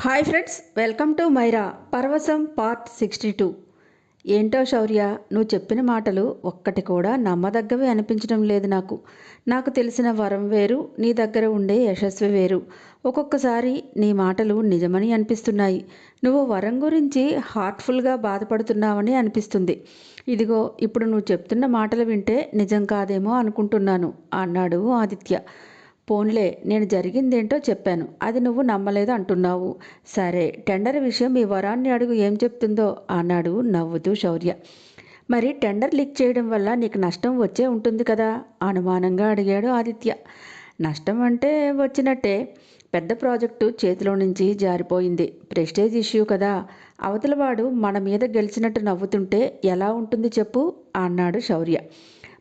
Hi friends, welcome to మైరా పరవశం part 62. ఏంటో శౌర్య, నువ్వు చెప్పిన మాటలు ఒక్కటి కూడా నమ్మదగ్గవి అనిపించడం లేదు. నాకు తెలిసిన వరం వేరు, నీ దగ్గర ఉండే యశస్వి వేరు. ఒక్కొక్కసారి నీ మాటలు నిజమని అనిపిస్తున్నాయి. నువ్వు వరం గురించి హార్ట్ఫుల్గా బాధపడుతున్నావని అనిపిస్తుంది. ఇదిగో ఇప్పుడు నువ్వు చెప్తున్న మాటలు వింటే నిజం కాదేమో అనుకుంటున్నాను అన్నాడు ఆదిత్య. పోన్లే, నేను జరిగిందేంటో చెప్పాను, అది నువ్వు నమ్మలేదు అంటున్నావు. సరే, టెండర్ విషయం మీ వరాన్ని అడుగు, ఏం చెప్తుందో అన్నాడు నవ్వుతూ శౌర్య. మరి టెండర్ లీక్ చేయడం వల్ల నీకు నష్టం వచ్చే ఉంటుంది కదా అనుమానంగా అడిగాడు ఆదిత్య. నష్టం అంటే వచ్చినట్టే, పెద్ద ప్రాజెక్టు చేతిలో నుంచి జారిపోయింది. ప్రెస్టేజ్ ఇష్యూ కదా. అవతలవాడు మన మీద గెలిచినట్టు నవ్వుతుంటే ఎలా ఉంటుంది చెప్పు అన్నాడు శౌర్య.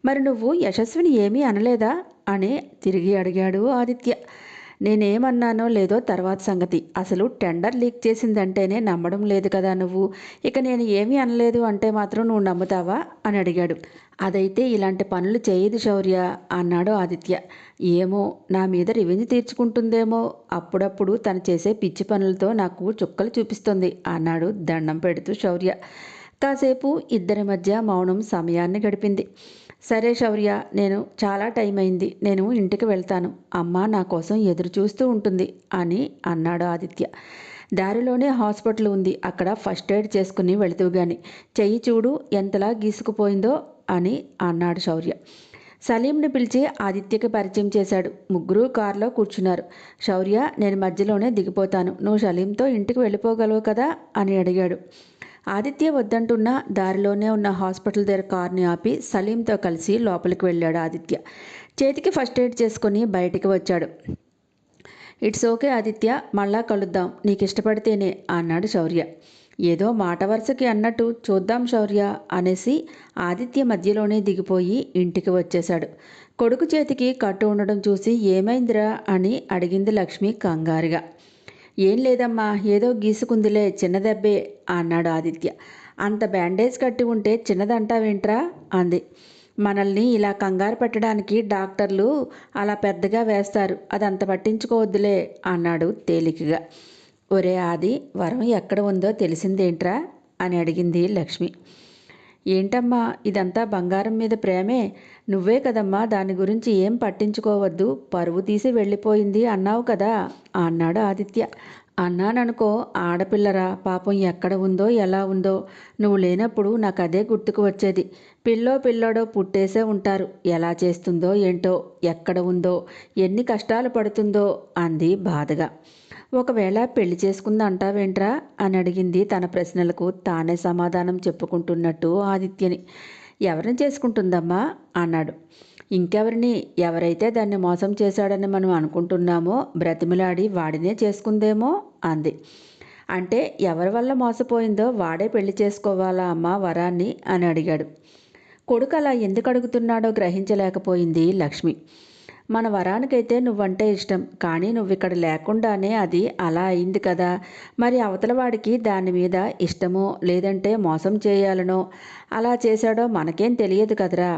మరి నువ్వు యశస్విని ఏమీ అనలేదా అని తిరిగి అడిగాడు ఆదిత్య. నేనేమన్నానో లేదో తర్వాత సంగతి. అసలు టెండర్ లీక్ చేసిందంటేనే నమ్మడం లేదు కదా నువ్వు. ఇక నేను ఏమీ అనలేదు అంటే మాత్రం నువ్వు నమ్ముతావా అని అడిగాడు. అదైతే ఇలాంటి పనులు చేయదు శౌర్య అన్నాడు ఆదిత్య. ఏమో, నా మీద రివెంజ్ తీర్చుకుంటుందేమో. అప్పుడప్పుడు తను చేసే పిచ్చి పనులతో నాకు చుక్కలు చూపిస్తుంది అన్నాడు దండం పెడుతూ శౌర్య. కాసేపు ఇద్దరి మధ్య మౌనం సమయాన్ని గడిపింది. సరే శౌర్య, నేను చాలా టైం అయింది, నేను ఇంటికి వెళ్తాను. అమ్మ నా కోసం ఎదురు చూస్తూ ఉంటుంది అని అన్నాడు ఆదిత్య. దారిలోనే హాస్పిటల్ ఉంది, అక్కడ ఫస్ట్ ఎయిడ్ చేసుకుని వెళుతూ గాని. చెయ్యి చూడు ఎంతలా గీసుకుపోయిందో అని అన్నాడు శౌర్య. సలీంని పిలిచి ఆదిత్యకి పరిచయం చేశాడు. ముగ్గురు కారులో కూర్చున్నారు. శౌర్య, నేను మధ్యలోనే దిగిపోతాను, నువ్వు సలీంతో ఇంటికి వెళ్ళిపోగలవు కదా అని అడిగాడు. ఆదిత్య వద్దంటున్నా దారిలోనే ఉన్న హాస్పిటల్ దగ్గర కార్ని ఆపి సలీంతో కలిసి లోపలికి వెళ్ళాడు ఆదిత్య. చేతికి ఫస్ట్ ఎయిడ్ చేసుకుని బయటికి వచ్చాడు. ఇట్స్ ఓకే ఆదిత్య, మళ్ళా కలుద్దాం, నీకు ఇష్టపడితేనే అన్నాడు శౌర్య. ఏదో మాట వరుసకి అన్నట్టు చూద్దాం శౌర్య అనేసి ఆదిత్య మధ్యలోనే దిగిపోయి ఇంటికి వచ్చేశాడు. కొడుకు చేతికి కట్టు ఉండడం చూసి ఏమైందిరా అని అడిగింది లక్ష్మి కంగారుగా. ఏం లేదమ్మా, ఏదో గీసుకుందిలే, చిన్న దెబ్బే అన్నాడు ఆదిత్య. అంత బ్యాండేజ్ కట్టి ఉంటే చిన్నదంటావేంట్రా అంది. మనల్ని ఇలా కంగారు పెట్టడానికి డాక్టర్లు అలా పెద్దగా వేస్తారు, అదంత పట్టించుకోవద్దులే అన్నాడు తేలికగా. ఒరే ఆది, వరం ఎక్కడ ఉందో తెలిసిందేంట్రా అని అడిగింది లక్ష్మి. ఏంటమ్మా, ఇదంతా బంగారం మీద ప్రేమే. నువ్వే కదమ్మా దాని గురించి ఏం పట్టించుకోవద్దు, పరువు తీసి వెళ్ళిపోయింది అన్నావు కదా అన్నాడు ఆదిత్య. అన్నాననుకో, ఆడపిల్లరా, పాపం ఎక్కడ ఉందో ఎలా ఉందో. నువ్వు లేనప్పుడు నాకు అదే గుర్తుకు వచ్చేది. పిల్లోడో పుట్టేసే ఉంటారు, ఎలా చేస్తుందో ఏంటో, ఎక్కడ ఉందో, ఎన్ని కష్టాలు పడుతుందో అంది బాధగా. ఒకవేళ పెళ్లి చేసుకుందంటావేంట్రా అని అడిగింది తన ప్రశ్నలకు తానే సమాధానం చెప్పుకుంటున్నట్టు ఆదిత్యని. ఎవరిని చేసుకుంటుందమ్మా అన్నాడు. ఇంకెవరిని, ఎవరైతే దాన్ని మోసం చేశాడని మనం అనుకుంటున్నామో బ్రతిమిలాడి వాడినే చేసుకుందేమో అంది. అంటే ఎవరి వల్ల మోసపోయిందో వాడే పెళ్లి చేసుకోవాలా అమ్మా వరాన్ని అని అడిగాడు. కొడుకు అలా ఎందుకు అడుగుతున్నాడో గ్రహించలేకపోయింది లక్ష్మి. మన వరానికైతే నువ్వంటే ఇష్టం, కానీ నువ్విక్కడ లేకుండానే అది అలా అయింది కదా. మరి అవతలవాడికి దాని మీద ఇష్టమో లేదంటే మోసం చేయాలనో అలా చేశాడో మనకేం తెలియదు కదరా.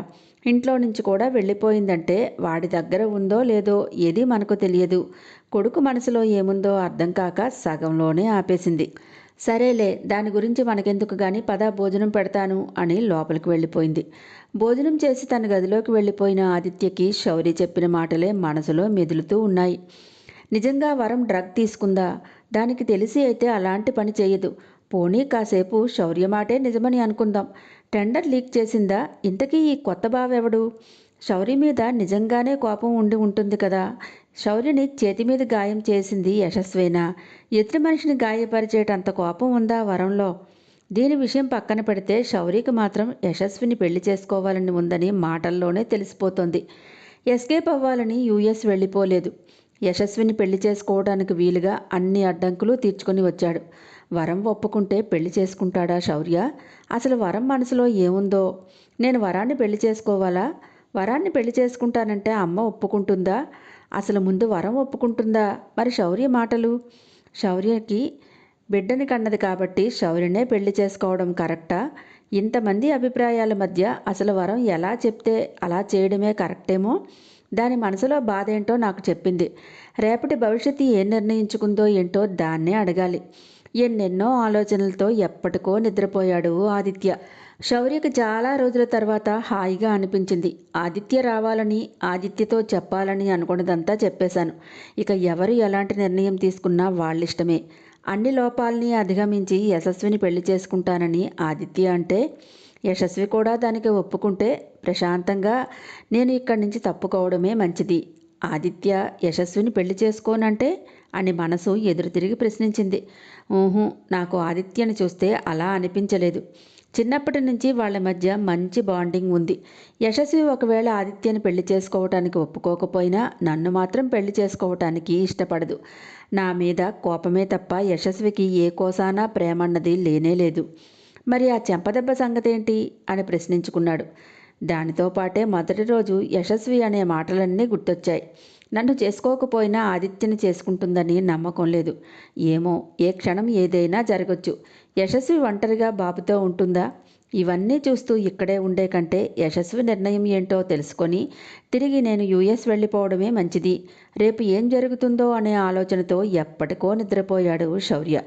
ఇంట్లో నుంచి కూడా వెళ్ళిపోయిందంటే వాడి దగ్గర ఉందో లేదో ఏది మనకు తెలియదు. కొడుకు మనసులో ఏముందో అర్థం కాక సగంలోనే ఆపేసింది. సరేలే, దాని గురించి మనకెందుకు గాని, పద భోజనం పెడతాను అని లోపలికి వెళ్ళిపోయింది. భోజనం చేసి తన గదిలోకి వెళ్ళిపోయిన ఆదిత్యకి శౌర్య చెప్పిన మాటలే మనసులో మెదులుతూ ఉన్నాయి. నిజంగా వరం డ్రగ్ తీసుకుందా? దానికి తెలిసి అయితే అలాంటి పని చేయదు. పోనీ కాసేపు శౌర్య మాటే నిజమని అనుకుందాం. టెండర్ లీక్ చేసిందా? ఇంతకీ ఈ కొత్త బావెవడు? శౌర్య మీద నిజంగానే కోపం ఉండి ఉంటుంది కదా. శౌర్యని చేతి మీద గాయం చేసింది యశస్వేనా? ఎదుటి మనిషిని గాయపరిచేటంత కోపం ఉందా వరంలో? దీని విషయం పక్కన పెడితే శౌర్యకి మాత్రం యశస్విని పెళ్లి చేసుకోవాలని ఉందని మాటల్లోనే తెలిసిపోతుంది. ఎస్కేప్ అవ్వాలని యూఎస్ వెళ్ళిపోలేదు. యశస్విని పెళ్లి చేసుకోవడానికి వీలుగా అన్ని అడ్డంకులు తీర్చుకొని వచ్చాడు. వరం ఒప్పుకుంటే పెళ్లి చేసుకుంటాడా శౌర్య? అసలు వరం మనసులో ఏముందో? నేను వరాన్ని పెళ్లి చేసుకోవాలా? వరాన్ని పెళ్లి చేసుకుంటానంటే అమ్మ ఒప్పుకుంటుందా? అసలు ముందు వరం ఒప్పుకుంటుందా? మరి శౌర్య మాటలు? శౌర్యకి బిడ్డని కన్నది కాబట్టి శౌర్యనే పెళ్లి చేసుకోవడం కరెక్టా? ఇంతమంది అభిప్రాయాల మధ్య అసలు వరం ఎలా చెప్తే అలా చేయడమే కరెక్టేమో. దాని మనసులో బాధ ఏంటో నాకు చెప్పింది. రేపటి భవిష్యత్తు ఏం నిర్ణయించుకుందో ఏంటో దాన్నే అడగాలి. ఎన్నెన్నో ఆలోచనలతో ఎప్పటికో నిద్రపోయాడు ఆదిత్య. శౌర్యకి చాలా రోజుల తర్వాత హాయిగా అనిపించింది. ఆదిత్య రావాలని, ఆదిత్యతో చెప్పాలని అనుకున్నదంతా చెప్పేశాను. ఇక ఎవరు ఎలాంటి నిర్ణయం తీసుకున్నా వాళ్ళిష్టమే. అన్ని లోపాల్ని అధిగమించి యశస్విని పెళ్లి చేసుకుంటానని ఆదిత్య అంటే, యశస్వి కూడా దానికి ఒప్పుకుంటే ప్రశాంతంగా నేను ఇక్కడి నుంచి తప్పుకోవడమే మంచిది. ఆదిత్య యశస్విని పెళ్లి చేసుకోనంటే అని మనసు ఎదురు తిరిగి ప్రశ్నించింది. ఊహు, నాకు ఆదిత్యని చూస్తే అలా అనిపించలేదు. చిన్నప్పటి నుంచి వాళ్ళ మధ్య మంచి బాండింగ్ ఉంది. యశస్వి ఒకవేళ ఆదిత్యని పెళ్లి చేసుకోవటానికి ఒప్పుకోకపోయినా నన్ను మాత్రం పెళ్లి చేసుకోవటానికి ఇష్టపడదు. నా మీద కోపమే తప్ప యశస్వికి ఏ కోసానా ప్రేమన్నది లేనేలేదు. మరి ఆ చెంపదెబ్బ సంగతేంటి అని ప్రశ్నించుకున్నాడు. దానితో పాటే మొదటి రోజు యశస్వి అనే మాటలన్నీ గుర్తొచ్చాయి. నన్ను చేసుకోకపోయినా ఆదిత్యని చేసుకుంటుందని నమ్మకం లేదు. ఏమో, ఏ క్షణం ఏదైనా జరగచ్చు. యశస్వి ఒంటరిగా బాబుతో ఉంటుందా? ఇవన్నీ చూస్తూ ఇక్కడే ఉండే కంటే యశస్వి నిర్ణయం ఏంటో తెలుసుకొని తిరిగి నేను యుఎస్ వెళ్ళిపోవడమే మంచిది. రేపు ఏం జరుగుతుందో అనే ఆలోచనతో ఎప్పటికో నిద్రపోయాడు శౌర్య.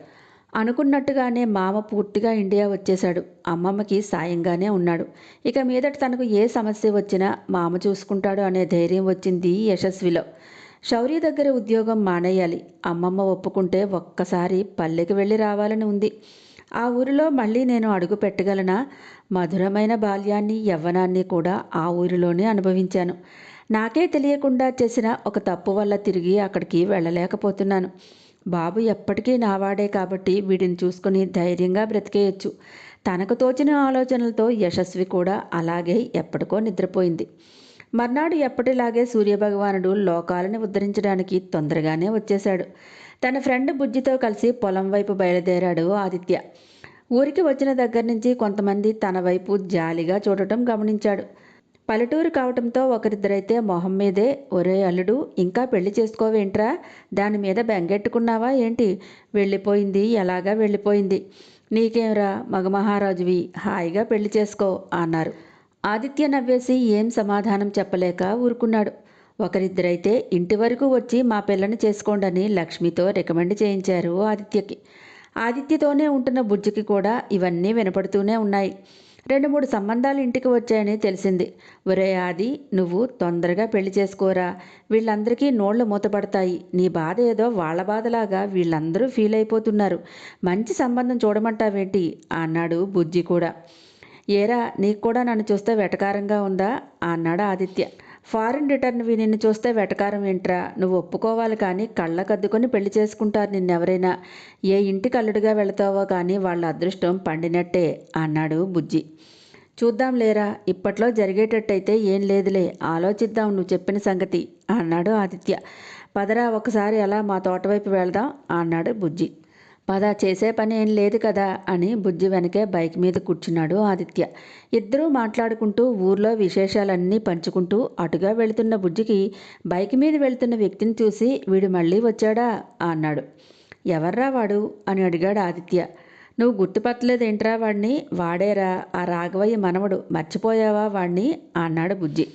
అనుకున్నట్టుగానే మామ పూర్తిగా ఇండియా వచ్చేశాడు. అమ్మమ్మకి సాయంగానే ఉన్నాడు. ఇక మీదట తనకు ఏ సమస్య వచ్చినా మామ చూసుకుంటాడు అనే ధైర్యం వచ్చింది యశస్విలో. శౌర్య దగ్గర ఉద్యోగం మానేయాలి. అమ్మమ్మ ఒప్పుకుంటే ఒక్కసారి పల్లెకి వెళ్ళి రావాలని ఉంది. ఆ ఊరిలో మళ్ళీ నేను అడుగు పెట్టగలనా? మధురమైన బాల్యాన్ని, యవ్వనాన్ని కూడా ఆ ఊరిలోనే అనుభవించాను. నాకే తెలియకుండా చేసిన ఒక తప్పు వల్ల తిరిగి అక్కడికి వెళ్ళలేకపోతున్నాను. బాబు ఎప్పటికీ నావాడే కాబట్టి వీడిని చూసుకుని ధైర్యంగా బ్రతికేయచ్చు. తనకు తోచిన ఆలోచనలతో యశస్వి కూడా అలాగే ఎప్పటికో నిద్రపోయింది. మర్నాడు ఎప్పటిలాగే సూర్యభగవానుడు లోకాలని ఉద్ధరించడానికి తొందరగానే వచ్చేశాడు. తన ఫ్రెండ్ బుజ్జితో కలిసి పొలం వైపు బయలుదేరాడు ఆదిత్య. ఊరికి వచ్చిన దగ్గర నుంచి కొంతమంది తన వైపు జాలిగా చూడటం గమనించాడు. పల్లెటూరు కావటంతో ఒకరిద్దరైతే మొహం మీదే, ఒరే అల్లుడు, ఇంకా పెళ్లి చేసుకోవేంట్రా? దాని మీద బెంగెట్టుకున్నావా ఏంటి? వెళ్ళిపోయింది ఎలాగా వెళ్ళిపోయింది. నీకేంరా, మగమహారాజువి, హాయిగా పెళ్లి చేసుకో అన్నారు. ఆదిత్య నవ్వేసి ఏం సమాధానం చెప్పలేక ఊరుకున్నాడు. ఒకరిద్దరైతే ఇంటి వరకు వచ్చి మా పిల్లని చేసుకోండని లక్ష్మితో రికమెండ్ చేయించారు ఆదిత్యకి. ఆదిత్యతోనే ఉంటున్న బుజ్జికి కూడా ఇవన్నీ వినపడుతూనే ఉన్నాయి. 2-3 సంబంధాలు ఇంటికి వచ్చాయని తెలిసింది. ఒరే ఆది, నువ్వు తొందరగా పెళ్లి చేసుకోరా, వీళ్ళందరికీ నోళ్లు మూతపడతాయి. నీ బాధ ఏదో వాళ్ళ బాధలాగా వీళ్ళందరూ ఫీల్ అయిపోతున్నారు. మంచి సంబంధం చూడమంటావేంటి అన్నాడు బుజ్జి కూడా. ఏరా, నీకు కూడా నన్ను చూస్తే వెటకారంగా ఉందా అన్నాడు ఆదిత్య. ఫారిన్ రిటర్న్వి, నిన్ను చూస్తే వెటకారం ఏంట్రా? నువ్వు ఒప్పుకోవాలి కానీ కళ్ళకద్దుకొని పెళ్లి చేసుకుంటారు నిన్నెవరైనా. ఏ ఇంటికి అల్లుడిగా వెళతావో కానీ వాళ్ళ అదృష్టం పండినట్టే అన్నాడు బుజ్జి. చూద్దాం లేరా, ఇప్పట్లో జరిగేటట్టయితే ఏం లేదులే, ఆలోచిద్దాం నువ్వు చెప్పిన సంగతి అన్నాడు ఆదిత్య. పదరా, ఒకసారి అలా మా తోటవైపు వెళదాం అన్నాడు బుజ్జి. పద, చేసే పని ఏం లేదు కదా అని బుజ్జి వెనకే బైక్ మీద కూర్చున్నాడు ఆదిత్య. ఇద్దరూ మాట్లాడుకుంటూ ఊర్లో విశేషాలన్నీ పంచుకుంటూ అటుగా వెళుతున్న బుజ్జికి బైక్ మీద వెళుతున్న వ్యక్తిని చూసి వీడు మళ్ళీ వచ్చాడా అన్నాడు. ఎవర్రా వాడు అని అడిగాడు ఆదిత్య. నువ్వు గుర్తుపట్టలేదేంట్రా వాడిని? వాడేరా, ఆ రాఘవయ్య మనవడు, మర్చిపోయావా వాడిని అన్నాడు బుజ్జి.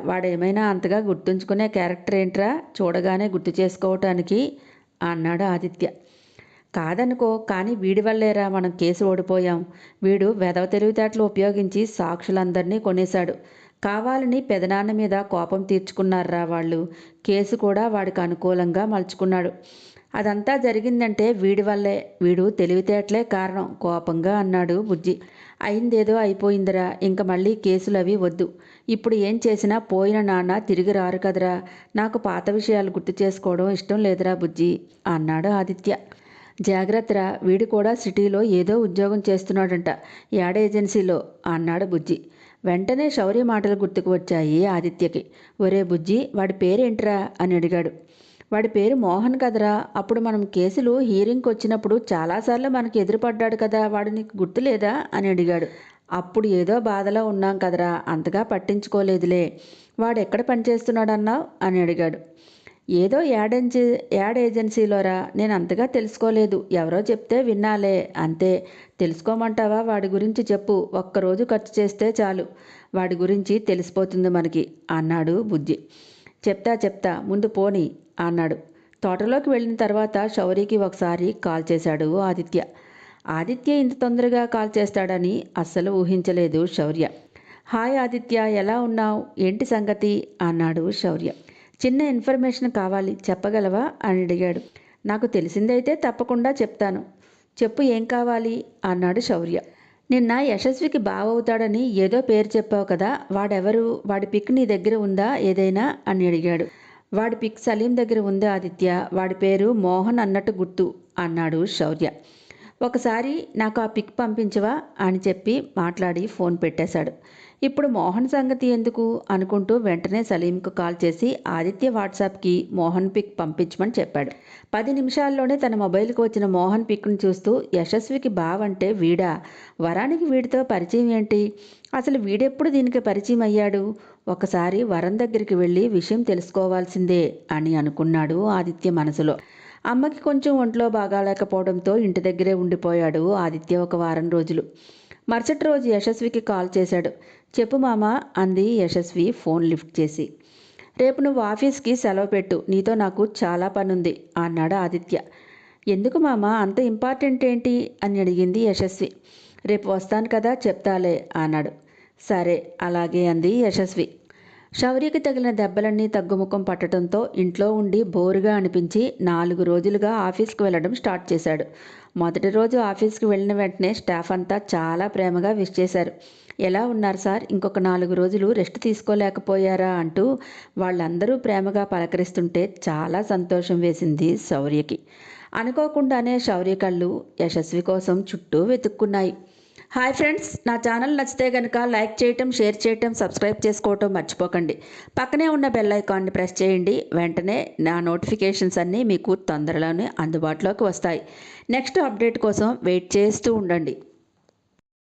వాడేమైనా అంతగా గుర్తుంచుకునే క్యారెక్టర్ ఏంట్రా, చూడగానే గుర్తు చేసుకోవటానికి అన్నాడు ఆదిత్య. కాదనుకో, కానీ వీడి వల్లేరా మనం కేసు ఓడిపోయాం. వీడు వెధవ తెలివితేటలు ఉపయోగించి సాక్షులందరినీ కొనేశాడు. కావాలని పెదనాన్న మీద కోపం తీర్చుకున్నారా వాళ్ళు. కేసు కూడా వాడికి అనుకూలంగా మలుచుకున్నాడు. అదంతా జరిగిందంటే వీడి వల్లే. వీడు తెలివితేటలే కారణం కోపంగా అన్నాడు బుజ్జి. అయిందేదో అయిపోయిందిరా, ఇంక మళ్ళీ కేసులవి వద్దు. ఇప్పుడు ఏం చేసినా పోయిన నాన్న తిరిగి రారు కదరా. నాకు పాత విషయాలు గుర్తు చేసుకోవడం ఇష్టం లేదురా బుజ్జి అన్నాడు ఆదిత్య. జాగ్రత్తరా, వీడు కూడా సిటీలో ఏదో ఉద్యోగం చేస్తున్నాడంట, యాడ్ ఏజెన్సీలో అన్నాడు బుజ్జి. వెంటనే శౌర్య మాటలు గుర్తుకు వచ్చాయి ఆదిత్యకి. ఒరే బుజ్జి, వాడి పేరేంట్రా అని అడిగాడు. వాడి పేరు మోహన్ కదరా. అప్పుడు మనం కేసులు హీరింగ్కి వచ్చినప్పుడు చాలాసార్లు మనకి ఎదురుపడ్డాడు కదా, వాడు నీకు గుర్తులేదా అని అడిగాడు. అప్పుడు ఏదో బాధలో ఉన్నాం కదరా, అంతగా పట్టించుకోలేదులే. వాడు ఎక్కడ పనిచేస్తున్నాడన్నావు అని అడిగాడు. ఏదో యాడ్ ఏజెన్సీలోరా, నేను అంతగా తెలుసుకోలేదు, ఎవరో చెప్తే విన్నాలే అంతే. తెలుసుకోమంటావా? వాడి గురించి చెప్పు, ఒక్కరోజు ఖర్చు చేస్తే చాలు, వాడి గురించి తెలిసిపోతుంది మనకి అన్నాడు బుజ్జి. చెప్తా చెప్తా ముందు పోనీ అన్నాడు. తోటలోకి వెళ్ళిన తర్వాత శౌర్యకి ఒకసారి కాల్ చేశాడు ఆదిత్య. ఆదిత్య ఇంత తొందరగా కాల్ చేస్తాడని అస్సలు ఊహించలేదు శౌర్య. హాయ్ ఆదిత్య, ఎలా ఉన్నావు, ఏంటి సంగతి అన్నాడు శౌర్య. చిన్న ఇన్ఫర్మేషన్ కావాలి, చెప్పగలవా అని అడిగాడు. నాకు తెలిసిందైతే తప్పకుండా చెప్తాను, చెప్పు ఏం కావాలి అన్నాడు శౌర్య. నిన్న యశస్వికి బావవుతాడని ఏదో పేరు చెప్పావు కదా, వాడెవరు, వాడి పిక్ నీ దగ్గర ఉందా ఏదైనా అని అడిగాడు. వాడి పిక్ సలీం దగ్గర ఉంది ఆదిత్య, వాడి పేరు మోహన్ అన్నట్టు గుర్తు అన్నాడు శౌర్య. ఒకసారి నాకు ఆ పిక్ పంపించవా అని చెప్పి మాట్లాడి ఫోన్ పెట్టేశాడు. ఇప్పుడు మోహన్ సంగతి ఎందుకు అనుకుంటూ వెంటనే సలీంకు కాల్ చేసి ఆదిత్య వాట్సాప్కి మోహన్ పిక్ పంపించమని చెప్పాడు. 10 నిమిషాల్లోనే తన మొబైల్కి వచ్చిన మోహన్ పిక్ను చూస్తూ యశస్వికి బావంటే వీడా, వరానికి వీడితో పరిచయం ఏంటి, అసలు వీడెప్పుడు దీనికి పరిచయం అయ్యాడు, ఒకసారి వరం దగ్గరికి వెళ్ళి విషయం తెలుసుకోవాల్సిందే అని అనుకున్నాడు ఆదిత్య మనసులో. అమ్మకి కొంచెం ఒంట్లో బాగాలేకపోవడంతో ఇంటి దగ్గరే ఉండిపోయాడు ఆదిత్య ఒక వారం రోజులు. మరుసటి రోజు యశస్వికి కాల్ చేశాడు. చెప్పు మామ అంది యశస్వి ఫోన్ లిఫ్ట్ చేసి. రేపు నువ్వు ఆఫీస్కి సెలవు పెట్టు, నీతో నాకు చాలా పనుంది అన్నాడు ఆదిత్య. ఎందుకు మామ అంత ఇంపార్టెంట్ ఏంటి అని అడిగింది యశస్వి. రేపు వస్తాను కదా చెప్తాలే అన్నాడు. సరే అలాగే అంది యశస్వి. శౌర్యకి తగిలిన దెబ్బలన్నీ తగ్గుముఖం పట్టడంతో ఇంట్లో ఉండి బోరుగా అనిపించి 4 రోజులుగా ఆఫీస్కి వెళ్ళడం స్టార్ట్ చేశాడు. మొదటి రోజు ఆఫీస్కి వెళ్ళిన వెంటనే స్టాఫ్ అంతా చాలా ప్రేమగా విష్ చేశారు. ఎలా ఉన్నారు సార్, ఇంకొక 4 రోజులు రెస్ట్ తీసుకోలేకపోయారా అంటూ వాళ్ళందరూ ప్రేమగా పలకరిస్తుంటే చాలా సంతోషం వేసింది శౌర్యకి. అనుకోకుండానే శౌర్య కళ్ళు యశస్వి కోసం చుట్టూ వెతుక్కున్నాయి. హాయ్ ఫ్రెండ్స్, నా ఛానల్ నచ్చితే కనుక లైక్ చేయటం, షేర్ చేయటం, సబ్స్క్రైబ్ చేసుకోవటం మర్చిపోకండి. పక్కనే ఉన్న బెల్ ఐకాన్ని ప్రెస్ చేయండి. వెంటనే నా నోటిఫికేషన్స్ అన్నీ మీకు తొందరలోనే అందుబాటులోకి వస్తాయి. నెక్స్ట్ అప్డేట్ కోసం వెయిట్ చేస్తూ ఉండండి.